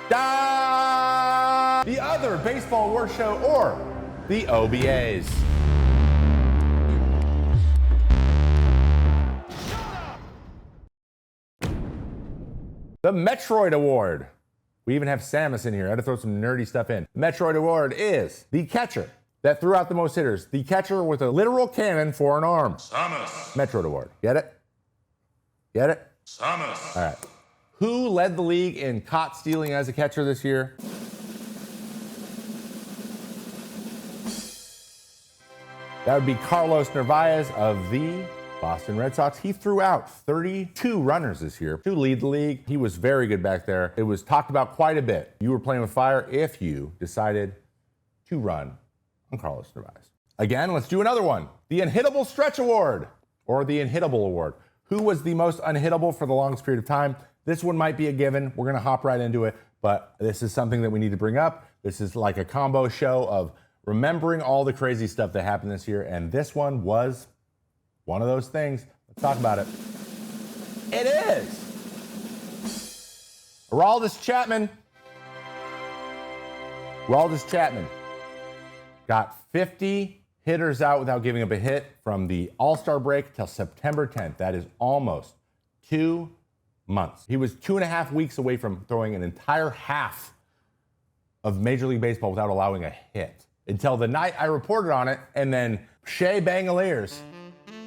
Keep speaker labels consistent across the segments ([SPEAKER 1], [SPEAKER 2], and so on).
[SPEAKER 1] The other baseball award show, or the OBAs. The Metroid Award. We even have Samus in here. I had to throw some nerdy stuff in. The Metroid Award is the catcher that threw out the most hitters. The catcher with a literal cannon for an arm.
[SPEAKER 2] Samus.
[SPEAKER 1] Metroid Award. Get it? Get it?
[SPEAKER 2] Samus.
[SPEAKER 1] All right. Who led the league in caught stealing as a catcher this year? That would be Carlos Narvaez of the Boston Red Sox. He threw out 32 runners this year to lead the league. He was very good back there. It was talked about quite a bit. You were playing with fire if you decided to run on Carlos Narvaez. Again, let's do another one. The Unhittable Stretch Award, or the Unhittable Award. Who was the most unhittable for the longest period of time? This one might be a given. We're gonna hop right into it, but this is something that we need to bring up. This is like a combo show of remembering all the crazy stuff that happened this year, and this one was one of those things. Let's talk about it. It is Aroldis Chapman. Aroldis Chapman got 50 hitters out without giving up a hit from the All-Star break till September 10th. That is almost 2 months. He was 2.5 weeks away from throwing an entire half of Major League Baseball without allowing a hit until the night I reported on it, and then Shea Bangaliers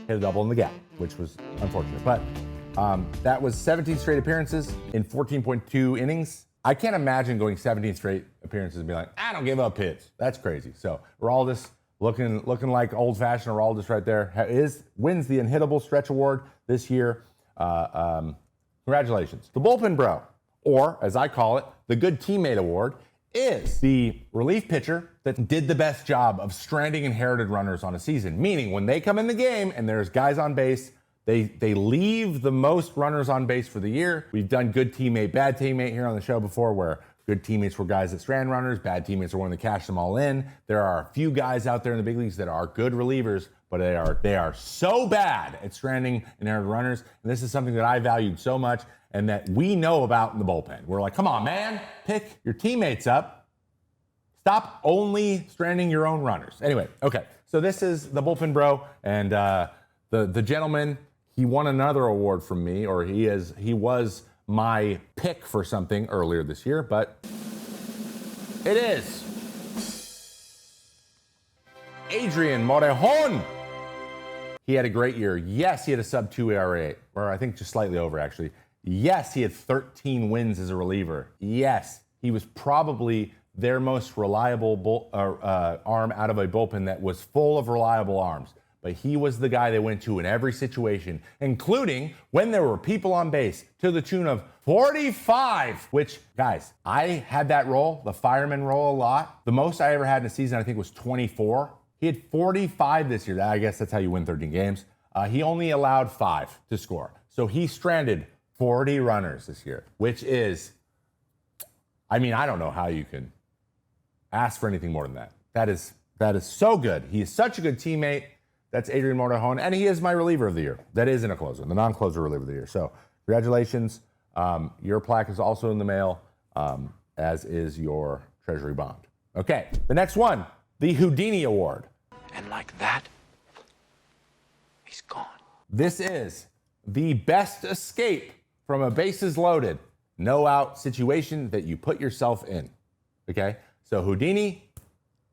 [SPEAKER 1] hit a double in the gap, which was unfortunate. But that was 17 straight appearances in 14.2 innings. I can't imagine going 17 straight appearances and being like, I don't give up hits. That's crazy. So Aroldis, looking like old-fashioned Aroldis right there, wins the Unhittable Stretch Award this year. Congratulations. The Bullpen Bro, or as I call it, the Good Teammate Award, is the relief pitcher that did the best job of stranding inherited runners on a season. Meaning when they come in the game and there's guys on base, they leave the most runners on base for the year. We've done good teammate, bad teammate here on the show before, where good teammates were guys that strand runners, bad teammates are one that cash them all in. There are a few guys out there in the big leagues that are good relievers, but they are so bad at stranding inherited runners. And this is something that I valued so much and that we know about in the bullpen. We're like, come on, man, pick your teammates up. Stop only stranding your own runners. Anyway, okay, so this is the Bullpen Bro, and the gentleman, he won another award from me, or he was my pick for something earlier this year, but it is Adrian Morejon. He had a great year. Yes, he had a sub-2 ERA, or I think just slightly over, actually. Yes, he had 13 wins as a reliever. Yes, he was probably their most reliable arm out of a bullpen that was full of reliable arms. But he was the guy they went to in every situation, including when there were people on base, to the tune of 45, which, guys, I had that role, the fireman role, a lot. The most I ever had in a season, I think, was 24. He had 45 this year. I guess that's how you win 13 games. He only allowed 5 to score. So he stranded 40 runners this year, which is, I mean, I don't know how you can ask for anything more than that. That is so good. He is such a good teammate. That's Adrian Morejon, and he is my reliever of the year. That is in a closer, the non-closer reliever of the year. So congratulations. Your plaque is also in the mail, as is your treasury bond. Okay, the next one, the Houdini Award.
[SPEAKER 3] And like that, he's gone.
[SPEAKER 1] This is the best escape from a bases loaded, no out situation that you put yourself in. Okay, so Houdini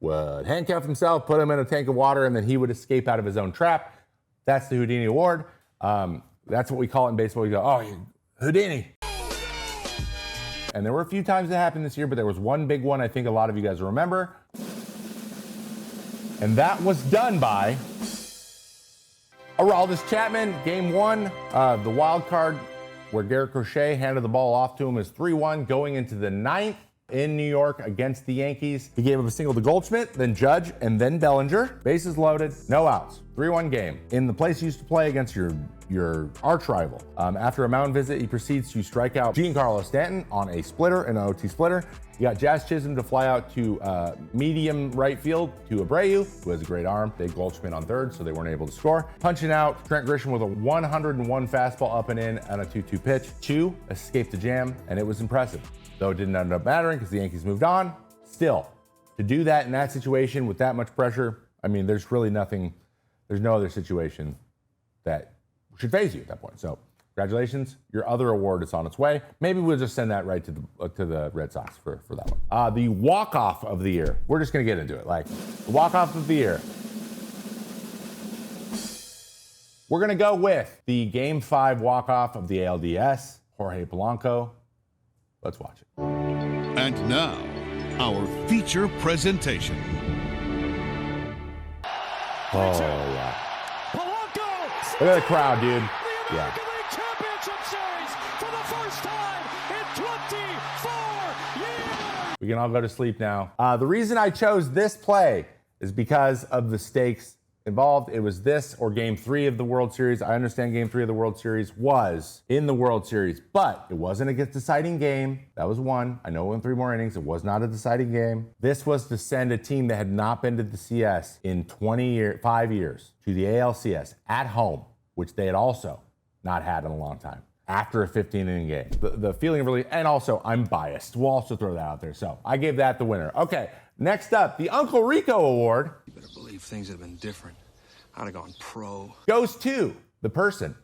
[SPEAKER 1] would handcuff himself, put him in a tank of water, and then he would escape out of his own trap. That's the Houdini Award. That's what we call it in baseball. We go, oh, Houdini. And there were a few times that happened this year, but there was one big one I think a lot of you guys remember. And that was done by Aroldis Chapman. Game 1, the wild card, where Garrett Crochet handed the ball off to him, is 3-1 going into the 9th. In New York against the Yankees. He gave up a single to Goldschmidt, then Judge, and then Bellinger. Bases loaded, no outs. 3-1 game in the place you used to play against your arch rival. After a mound visit, he proceeds to strike out Giancarlo Stanton on a splitter, an OT splitter. You got Jazz Chisholm to fly out to medium right field to Abreu, who has a great arm. Dave Goldschmidt on third, so they weren't able to score. Punching out Trent Grisham with a 101 fastball up and in on a 2-2 pitch. Chu escaped the jam, and it was impressive. Though it didn't end up mattering because the Yankees moved on. Still, to do that in that situation with that much pressure, I mean, there's really nothing, there's no other situation that should faze you at that point. So congratulations, your other award is on its way. Maybe we'll just send that right to the Red Sox for that one. The walk-off of the year. We're just gonna get into it. Like, the walk-off of the year. We're gonna go with the Game 5 walk-off of the ALDS, Jorge Polanco. Let's watch it.
[SPEAKER 2] And now, our feature presentation.
[SPEAKER 1] Oh, yeah. Look at the crowd, dude. Yeah.
[SPEAKER 4] Championship Series for the first time in 24 years.
[SPEAKER 1] We can all go to sleep now. The reason I chose this play is because of the stakes involved. It was this or Game 3 of the World Series. I understand Game 3 of the World Series was in the World Series, but it wasn't a deciding game. That was one. I know it went 3 more innings. It was not a deciding game. This was to send a team that had not been to the CS in 5 years to the ALCS at home, which they had also not had in a long time, after a 15-inning game. The feeling really, and also I'm biased. We'll also throw that out there. So I gave that the winner. Okay, next up, the Uncle Rico Award.
[SPEAKER 3] You better believe things have been different. I'd have gone pro.
[SPEAKER 1] Goes to the person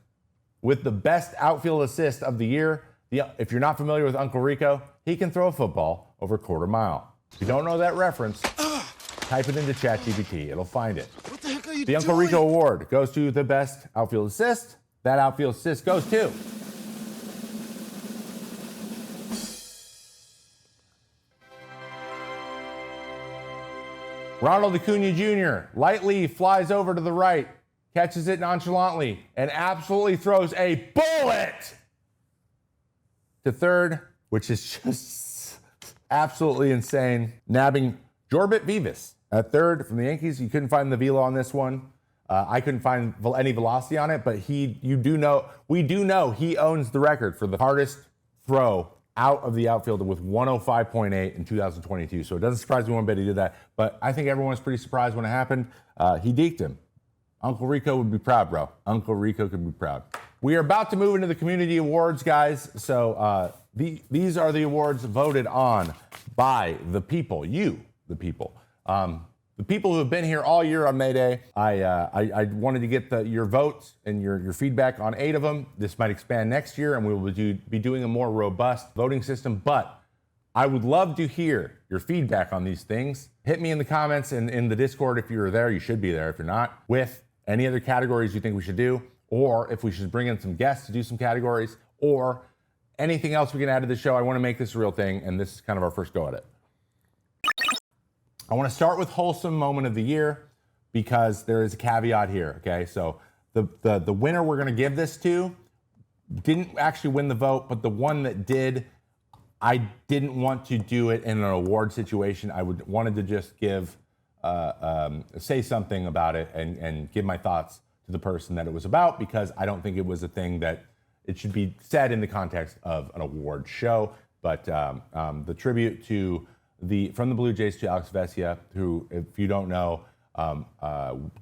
[SPEAKER 1] with the best outfield assist of the year. If you're not familiar with Uncle Rico, he can throw a football over a quarter mile. If you don't know that reference, type it into ChatGPT. It'll find it.
[SPEAKER 2] What the heck are you
[SPEAKER 1] The Uncle
[SPEAKER 2] doing?
[SPEAKER 1] Rico Award goes to the best outfield assist. That outfield assist goes to Ronald Acuna Jr. lightly flies over to the right, catches it nonchalantly, and absolutely throws a bullet to third, which is just absolutely insane. Nabbing Jorbit Vivas at third from the Yankees. You couldn't find the velo on this one. I couldn't find any velocity on it, but we do know he owns the record for the hardest throw out of the outfield with 105.8 in 2022. So it doesn't surprise me one bit he did that, but I think everyone was pretty surprised when it happened. He deked him. Uncle Rico would be proud, bro. Uncle Rico could be proud. We are about to move into the community awards, guys. So these are the awards voted on by the people, you, the people. The people who have been here all year on Mayday. I wanted to get your votes and your feedback on 8 of them. This might expand next year, and we will be doing a more robust voting system. But I would love to hear your feedback on these things. Hit me in the comments and in the Discord if you're there. You should be there if you're not. With any other categories you think we should do, or if we should bring in some guests to do some categories, or anything else we can add to the show. I want to make this a real thing, and this is kind of our first go at it. I want to start with wholesome moment of the year because there is a caveat here, okay? So the winner we're going to give this to didn't actually win the vote, but the one that did, I didn't want to do it in an award situation. I wanted to just say something about it and give my thoughts to the person that it was about, because I don't think it was a thing that it should be said in the context of an award show. But the tribute to from the Blue Jays to Alex Vesia, who, if you don't know,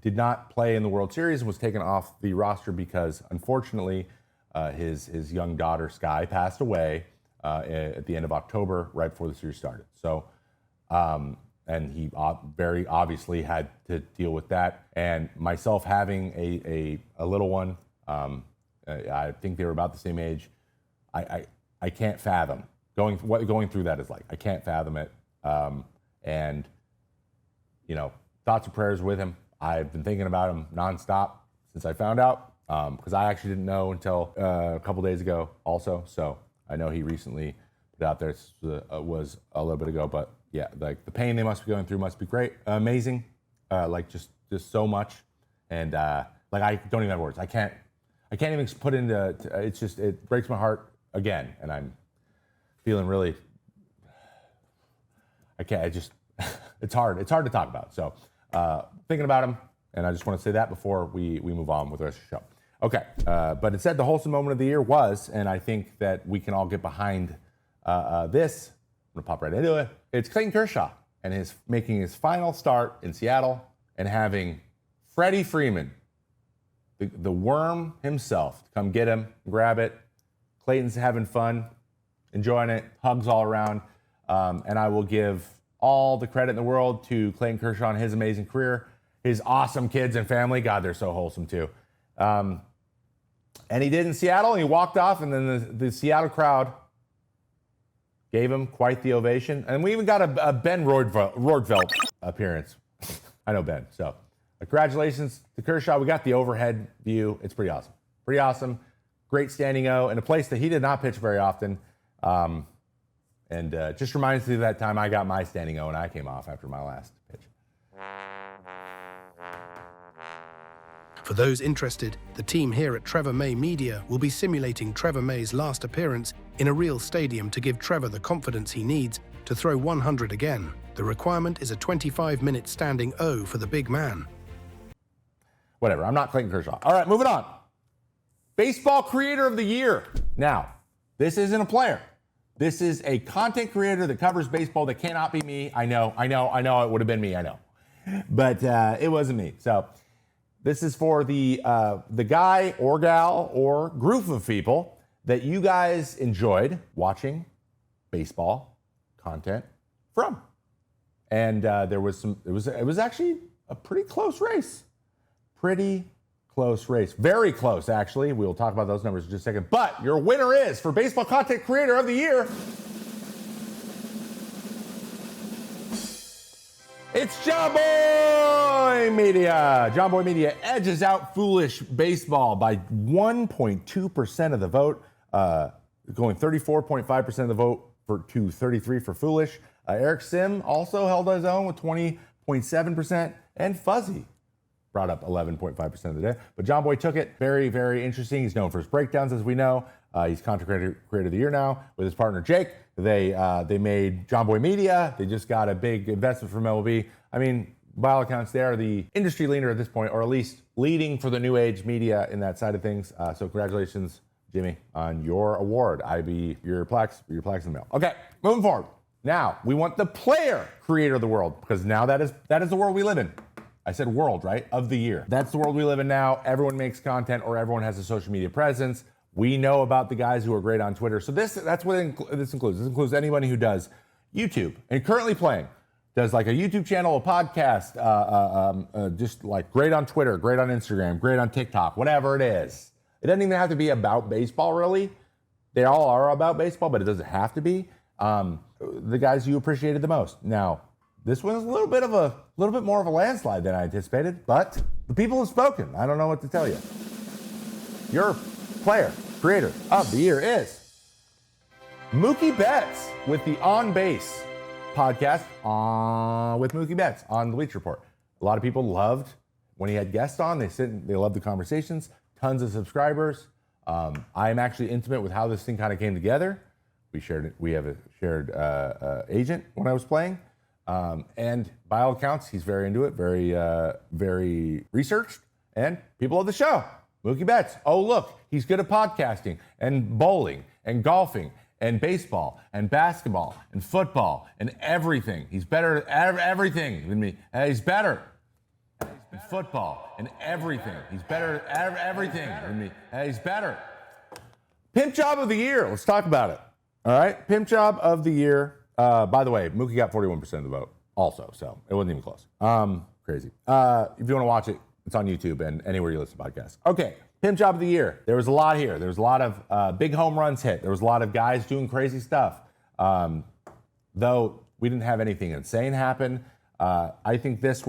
[SPEAKER 1] did not play in the World Series and was taken off the roster because, unfortunately, his young daughter, Sky, passed away at the end of October, right before the series started. So, and he very obviously had to deal with that. And myself having a little one, I think they were about the same age. I can't fathom what going through that is like. I can't fathom it. And, you know, thoughts and prayers with him. I've been thinking about him nonstop since I found out, because I actually didn't know until a couple days ago also. So I know he recently put out there, was a little bit ago, but yeah, like the pain they must be going through must be great, amazing, like just so much. And like, I don't even have words. I can't even put into, it breaks my heart again. And I'm feeling really, it's hard to talk about. So thinking about him, And I just want to say that before we move on with the rest of the show. Okay, but it said the wholesome moment of the year was, and I think that we can all get behind this. I'm going to pop right into it. It's Clayton Kershaw and his making his final start in Seattle and having Freddie Freeman, the worm himself, come get him, grab it. Clayton's having fun, enjoying it, hugs all around. And I will give all the credit in the world to Clayton Kershaw and his amazing career, his awesome kids and family. God, they're so wholesome too. And he did in Seattle, and he walked off, and then the Seattle crowd gave him quite the ovation. And we even got a Ben Roordvelt appearance. I know Ben, so congratulations to Kershaw. We got the overhead view. It's pretty awesome. Pretty awesome. Great standing O in a place that he did not pitch very often. And just reminds me of that time I got my standing O and I came off after my last pitch.
[SPEAKER 5] For those interested, the team here at Trevor May Media will be simulating Trevor May's last appearance in a real stadium to give Trevor the confidence he needs to throw 100 again. The requirement is a 25-minute standing O for the big man.
[SPEAKER 1] Whatever, I'm not Clayton Kershaw. All right, moving on. Baseball Creator of the Year. Now, this isn't a player. This is a content creator that covers baseball that cannot be me. I know, it would have been me, I know. But it wasn't me. So this is for the guy or gal or group of people that you guys enjoyed watching baseball content from. And it was actually a pretty close race. Pretty close race. Very close, actually. We will talk about those numbers in just a second. But your winner is, for Baseball Content Creator of the Year, it's John Boy Media. John Boy Media edges out Foolish Baseball by 1.2% of the vote, going 34.5% of the vote to 33 for Foolish. Eric Sim also held his own with 20.7%, and Fuzzy brought up 11.5% of the day. But John Boy took it. Very, very interesting. He's known for his breakdowns, as we know. He's Content Creator of the Year now with his partner Jake. They made John Boy Media. They just got a big investment from MLB. I mean, by all accounts, they are the industry leader at this point, or at least leading for the new age media in that side of things. So congratulations, Jimmy, on your award. Your plaques in the mail. Okay, moving forward. Now, we want the player creator of the world, because now that is the world we live in. I said world, right? Of the year. That's the world we live in now. Everyone makes content, or everyone has a social media presence. We know about the guys who are great on Twitter. So that's what this includes. This includes anybody who does YouTube and currently playing, does like a YouTube channel, a podcast, just like great on Twitter, great on Instagram, great on TikTok, whatever it is. It doesn't even have to be about baseball, really. They all are about baseball, but it doesn't have to be. The guys you appreciated the most. Now, this one's a little bit more of a landslide than I anticipated, but the people have spoken. I don't know what to tell you. Your player, creator of the year is Mookie Betts with the On Base podcast with Mookie Betts on the Bleacher Report. A lot of people loved when he had guests on. They loved the conversations. Tons of subscribers. I am actually intimate with how this thing kind of came together. We have a shared agent when I was playing. And by all accounts, he's very into it, very researched, and people love the show. Mookie Betts. Oh, look, he's good at podcasting and bowling and golfing and baseball and basketball and football and everything. He's better at everything than me. He's better at football and everything. He's better at everything than me. He's better. Pimp Job of the Year. Let's talk about it. All right. Pimp Job of the Year. By the way, Mookie got 41% of the vote also, so it wasn't even close. Crazy. If you want to watch it, it's on YouTube and anywhere you listen to podcasts. Okay, Pimp Job of the Year. There was a lot here. There was a lot of big home runs hit. There was a lot of guys doing crazy stuff. Though we didn't have anything insane happen. I think this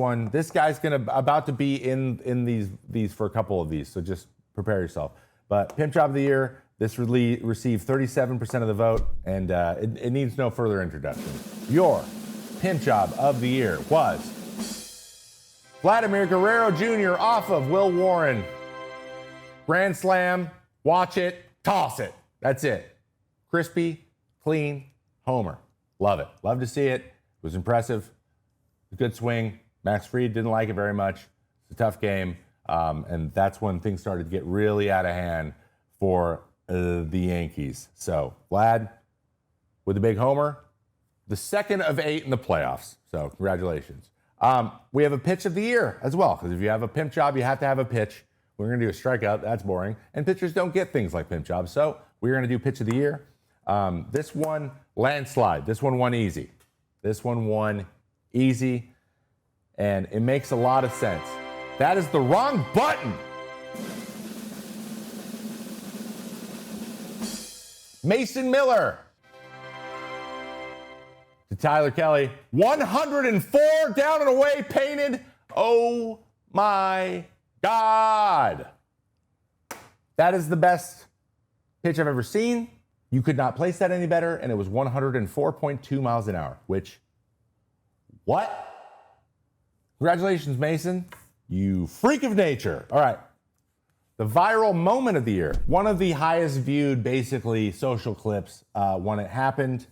[SPEAKER 1] guy's about to be in these for a couple of these, so just prepare yourself. But Pimp Job of the Year, this received 37% of the vote, and it needs no further introduction. Your Pimp Job of the Year was Vladimir Guerrero Jr. off of Will Warren. Grand slam, watch it, toss it. That's it. Crispy, clean, homer. Love it. Love to see it. It was impressive. Good swing. Max Fried didn't like it very much. a tough game, and that's when things started to get really out of hand for the Yankees. So Vlad with the big homer, the second of 8 in the playoffs. So congratulations. We have a pitch of the year as well, because if you have a pimp job, you have to have a pitch. We're going to do a strikeout. That's boring. And pitchers don't get things like pimp jobs. So we're going to do pitch of the year. This one, landslide. This one won easy. This one won easy. And it makes a lot of sense. That is the wrong button. Mason Miller to Tyler Kelly. 104 down and away painted. Oh my God. That is the best pitch I've ever seen. You could not place that any better, and it was 104.2 miles an hour, which, what? Congratulations, Mason. You freak of nature. All right. The viral moment of the year. One of the highest viewed, basically, social clips when it happened.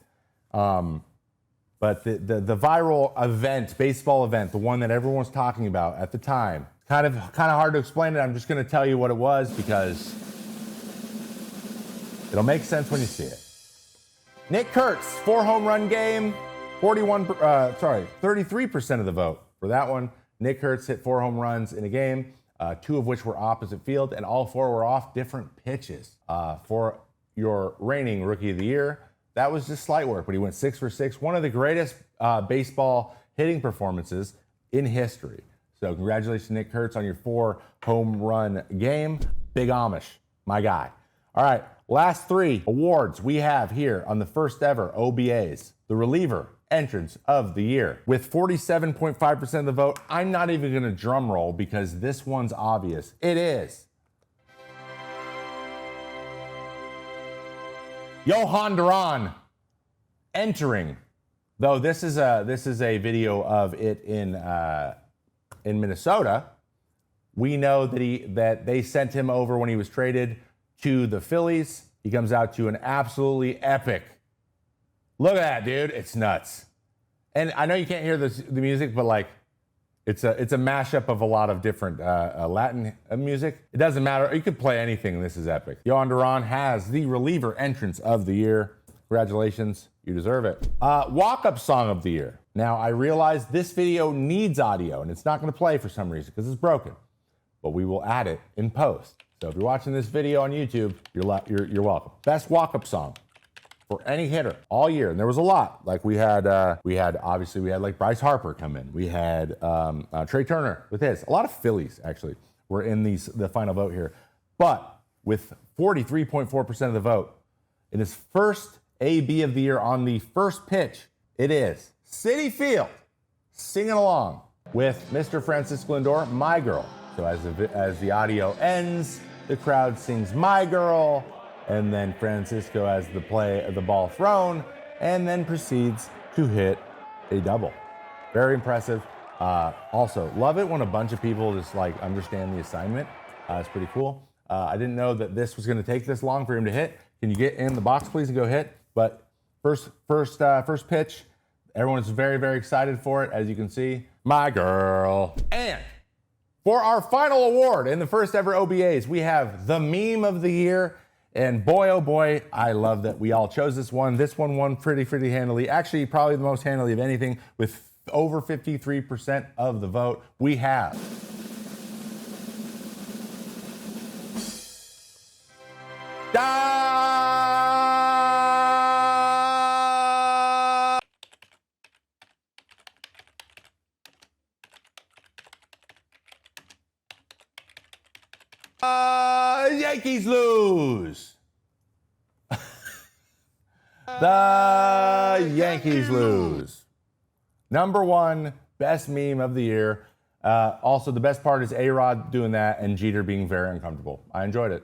[SPEAKER 1] But the viral event, baseball event, the one that everyone was talking about at the time, kind of hard to explain it. I'm just going to tell you what it was because it'll make sense when you see it. Nick Kurtz, 4 home run game, 33% of the vote for that one. Nick Kurtz hit 4 home runs in a game, 2 of which were opposite field, and all 4 were off different pitches. For your reigning Rookie of the Year, that was just slight work, but he went 6 for 6. One of the greatest baseball hitting performances in history. So congratulations, Nick Kurtz, on your 4 home run game. Big Amish, my guy. All right, last 3 awards we have here on the first ever OBAs. The reliever entrance of the year with 47.5% of the vote. I'm not even going to drum roll because this one's obvious. It is Johan Duran entering. Though this is a video of it in Minnesota. We know that they sent him over when he was traded to the Phillies. He comes out to an absolutely epic. Look at that, dude. It's nuts. And I know you can't hear the music, but like it's a mashup of a lot of different Latin music. It doesn't matter. You could play anything. This is epic. Johan Duran has the reliever entrance of the year. Congratulations. You deserve it. Walk-up song of the year. Now, I realize this video needs audio, and it's not going to play for some reason because it's broken. But we will add it in post. So if you're watching this video on YouTube, you're welcome. Best walk-up song for any hitter all year, and there was a lot. Like we had like Bryce Harper come in. We had Trey Turner with his. A lot of Phillies actually were in the final vote here, but with 43.4% of the vote in his first AB of the year on the first pitch, it is Citi Field singing along with Mr. Francisco Lindor, My Girl. So as the audio ends, the crowd sings My Girl, and then Francisco has the ball thrown, and then proceeds to hit a double. Very impressive. Also, love it when a bunch of people just like understand the assignment. It's pretty cool. I didn't know that this was going to take this long for him to hit. Can you get in the box, please, and go hit? But first pitch. Everyone's very, very excited for it, as you can see. My Girl. And for our final award in the first ever OBAs, we have the meme of the year. And boy, oh boy, I love that we all chose this one. This one won pretty handily. Actually, probably the most handily of anything with over 53% of the vote. We have Yankees lose. The Yankees lose. Number 1, best meme of the year. Also, the best part is A-Rod doing that and Jeter being very uncomfortable. I enjoyed it.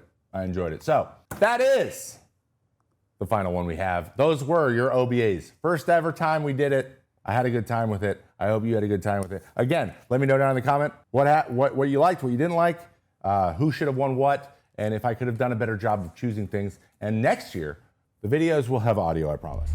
[SPEAKER 1] So that is the final one we have. Those were your OBAs. First ever time we did it. I had a good time with it. I hope you had a good time with it. Again, let me know down in the comment what you liked, what you didn't like, who should have won what, and if I could have done a better job of choosing things. And next year, the videos will have audio, I promise.